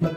You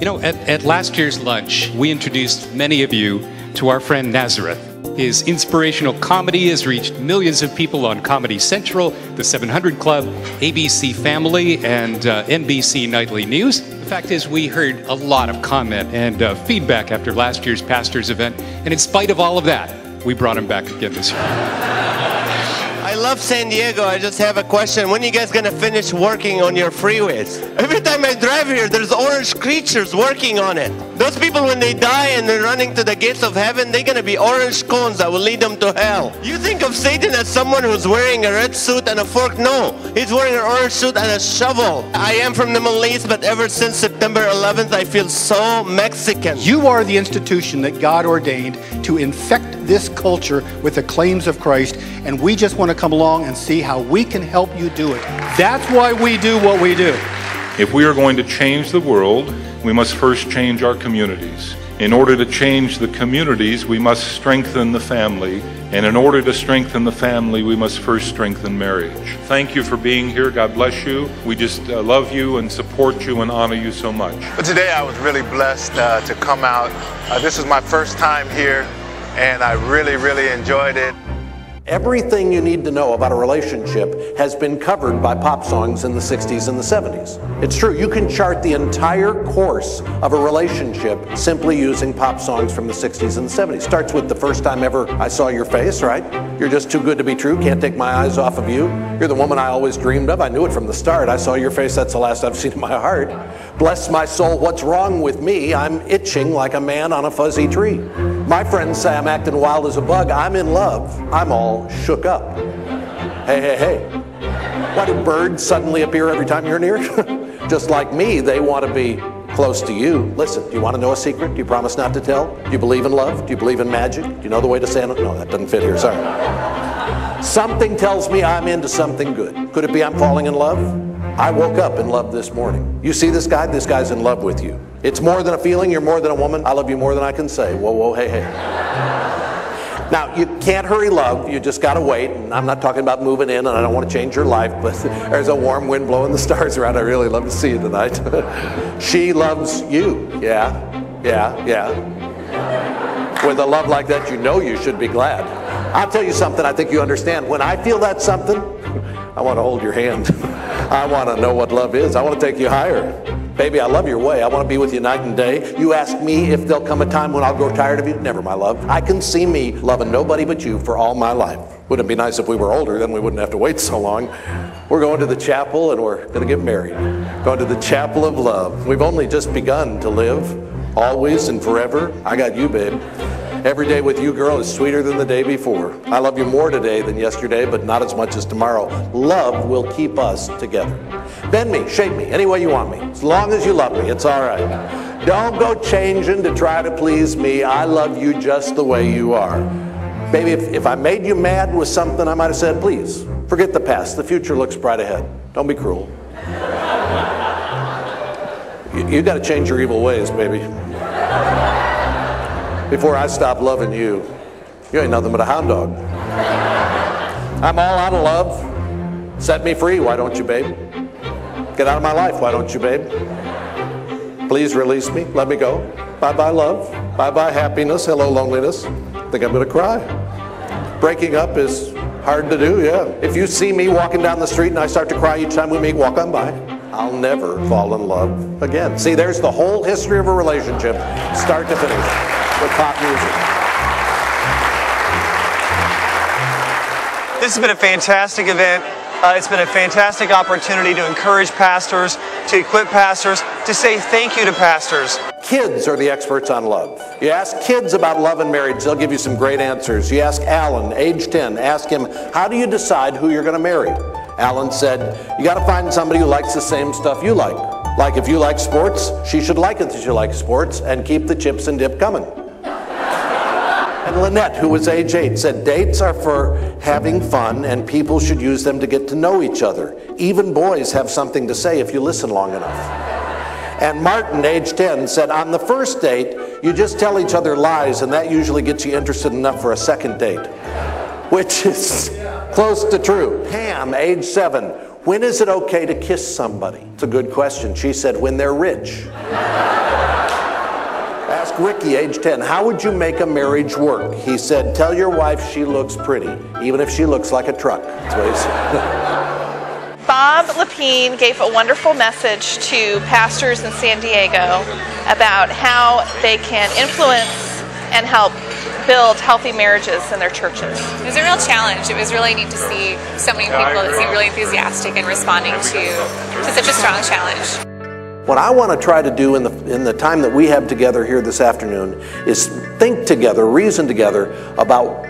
know, at last year's lunch, we introduced many of you to our friend Nazareth. His inspirational comedy has reached millions of people on Comedy Central, The 700 Club, ABC Family, and NBC Nightly News. The fact is, we heard a lot of comment and feedback after last year's Pastors event, and in spite of all of that, we brought him back again this year. I love San Diego. I just have a question. When are you guys going to finish working on your freeways? Every time I drive here, there's orange creatures working on it. Those people, when they die and they're running to the gates of heaven, they're going to be orange cones that will lead them to hell. You think of Satan as someone who's wearing a red suit and a fork? No, he's wearing an orange suit and a shovel. I am from the Middle East, but ever since September 11th, I feel so Mexican. You are the institution that God ordained to infect this culture with the claims of Christ, and we just want to come along and see how we can help you do it. That's why we do what we do. If we are going to change the world, we must first change our communities. In order to change the communities, we must strengthen the family. And in order to strengthen the family, we must first strengthen marriage. Thank you for being here. God bless you. We just love you and support you and honor you so much. But today I was really blessed to come out. This is my first time here, and I really enjoyed it. Everything you need to know about a relationship has been covered by pop songs in the 60s and the 70s. It's true, you can chart the entire course of a relationship simply using pop songs from the 60s and the 70s. Starts with the first time ever I saw your face, right? You're just too good to be true, can't take my eyes off of you. You're the woman I always dreamed of. I knew it from the start. I saw your face, that's the last I've seen in my heart. Bless my soul, what's wrong with me? I'm itching like a man on a fuzzy tree. My friends say I'm acting wild as a bug. I'm in love. I'm all shook up. Hey. Why do birds suddenly appear every time you're near? Just like me, they want to be close to you. Listen, do you want to know a secret? Do you promise not to tell? Do you believe in love? Do you believe in magic? Do you know the way to Santa? No, that doesn't fit here, sorry. Something tells me I'm into something good. Could it be I'm falling in love? I woke up in love this morning. You see this guy? This guy's in love with you. It's more than a feeling. You're more than a woman. I love you more than I can say. Whoa, hey. Now, you can't hurry love. You just got to wait. And I'm not talking about moving in, and I don't want to change your life, but there's a warm wind blowing the stars around. I really love to see you tonight. She loves you. Yeah. With a love like that, you know you should be glad. I'll tell you something I think you understand. When I feel that something, I want to hold your hand. I want to know what love is. I want to take you higher. Baby, I love your way. I want to be with you night and day. You ask me if there'll come a time when I'll grow tired of you. Never, my love. I can see me loving nobody but you for all my life. Wouldn't it be nice if we were older? Then we wouldn't have to wait so long. We're going to the chapel and we're going to get married. Going to the chapel of love. We've only just begun to live, always and forever. I got you, babe. Every day with you, girl, is sweeter than the day before. I love you more today than yesterday, but not as much as tomorrow. Love will keep us together. Bend me, shape me, any way you want me. As long as you love me, it's all right. Don't go changing to try to please me. I love you just the way you are. Baby, if I made you mad with something, I might have said, please, forget the past. The future looks bright ahead. Don't be cruel. You got to change your evil ways, baby. Before I stop loving you, you ain't nothing but a hound dog. I'm all out of love. Set me free, why don't you, babe? Get out of my life, why don't you, babe? Please release me, let me go. Bye-bye, love. Bye-bye, happiness. Hello, loneliness. I think I'm gonna cry. Breaking up is hard to do, yeah. If you see me walking down the street and I start to cry each time we meet, walk on by. I'll never fall in love again. See, there's the whole history of a relationship, start to finish. With pop music. This has been a fantastic event. It's been a fantastic opportunity to encourage pastors, to equip pastors, to say thank you to pastors. Kids are the experts on love. You ask kids about love and marriage, they'll give you some great answers. You ask Alan, age 10, ask him, how do you decide who you're going to marry? Alan said, you got to find somebody who likes the same stuff you like. Like if you like sports, she should like it that you like sports and keep the chips and dip coming. And Lynette, who was age 8, said dates are for having fun and people should use them to get to know each other. Even boys have something to say if you listen long enough. And Martin, age 10, said on the first date, you just tell each other lies and that usually gets you interested enough for a second date. Which is close to true. Pam, age 7, when is it okay to kiss somebody? It's a good question. She said, when they're rich. Ask Ricky, age 10, how would you make a marriage work? He said, tell your wife she looks pretty, even if she looks like a truck. That's what he said. Bob Lepine gave a wonderful message to pastors in San Diego about how they can influence and help build healthy marriages in their churches. It was a real challenge. It was really neat to see so many people that seem really enthusiastic and responding to such a strong challenge. What I want to try to do in the time that we have together here this afternoon is think together, reason together about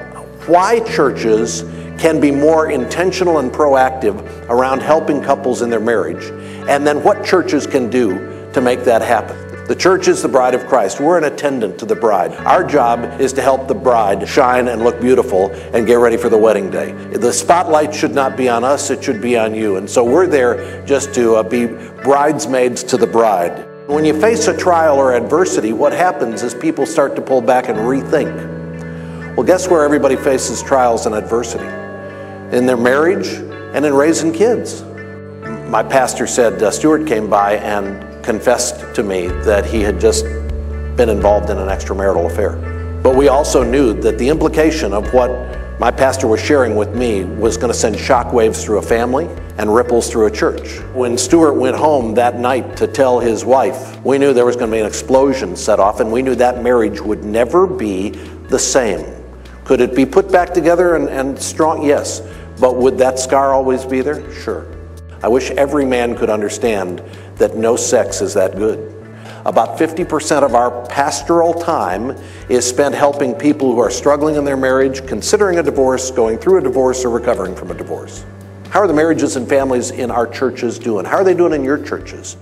why churches can be more intentional and proactive around helping couples in their marriage, and then what churches can do to make that happen. The church is the bride of Christ. We're an attendant to the bride. Our job is to help the bride shine and look beautiful and get ready for the wedding day. The spotlight should not be on us, it should be on you. And so we're there just to be bridesmaids to the bride. When you face a trial or adversity, what happens is people start to pull back and rethink. Well, guess where everybody faces trials and adversity? In their marriage and in raising kids. My pastor said Stuart came by and confessed to me that he had just been involved in an extramarital affair. But we also knew that the implication of what my pastor was sharing with me was going to send shockwaves through a family and ripples through a church. When Stuart went home that night to tell his wife, we knew there was going to be an explosion set off, and we knew that marriage would never be the same. Could it be put back together and strong? Yes. But would that scar always be there? Sure. I wish every man could understand that no sex is that good. About 50% of our pastoral time is spent helping people who are struggling in their marriage, considering a divorce, going through a divorce, or recovering from a divorce. How are the marriages and families in our churches doing? How are they doing in your churches?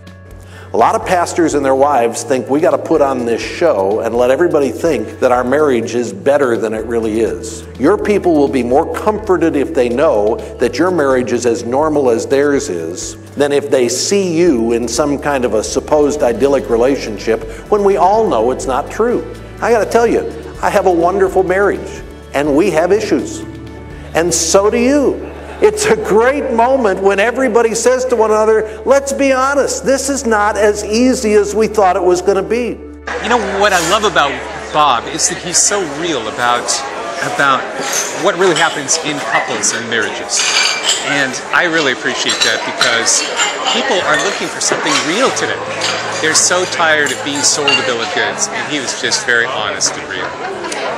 A lot of pastors and their wives think we got to put on this show and let everybody think that our marriage is better than it really is. Your people will be more comforted if they know that your marriage is as normal as theirs is than if they see you in some kind of a supposed idyllic relationship when we all know it's not true. I got to tell you, I have a wonderful marriage and we have issues. And so do you. It's a great moment when everybody says to one another, let's be honest, this is not as easy as we thought it was going to be. You know what I love about Bob is that he's so real about about what really happens in couples and marriages. And I really appreciate that because people are looking for something real today. They're so tired of being sold a bill of goods, and he was just very honest and real.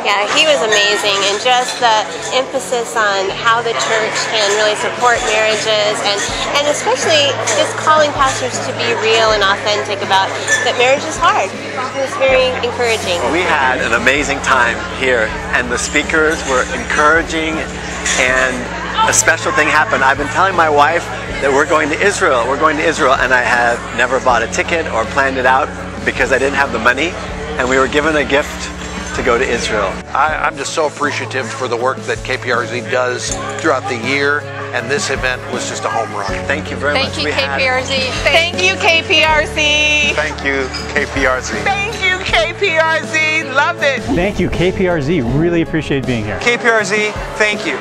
Yeah, he was amazing, and just the emphasis on how the church can really support marriages, and especially just calling pastors to be real and authentic about that marriage is hard. It was very encouraging. We had an amazing time here, and the speakers were encouraging, and a special thing happened. I've been telling my wife that we're going to Israel, and I have never bought a ticket or planned it out because I didn't have the money, and we were given a gift to go to Israel. I'm just so appreciative for the work that KPRZ does throughout the year, and this event was just a home run. Thank you very much. Thank you, KPRZ. Thank you, KPRZ. Thank you, KPRZ. Thank you, KPRZ. Loved it. Thank you, KPRZ. Really appreciate being here. KPRZ, thank you.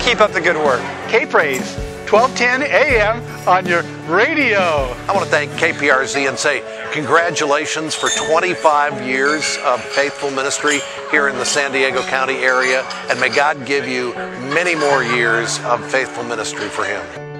Keep up the good work. K-Praise, 1210 a.m. on your radio. I want to thank KPRZ and say congratulations for 25 years of faithful ministry here in the San Diego County area, and may God give you many more years of faithful ministry for Him.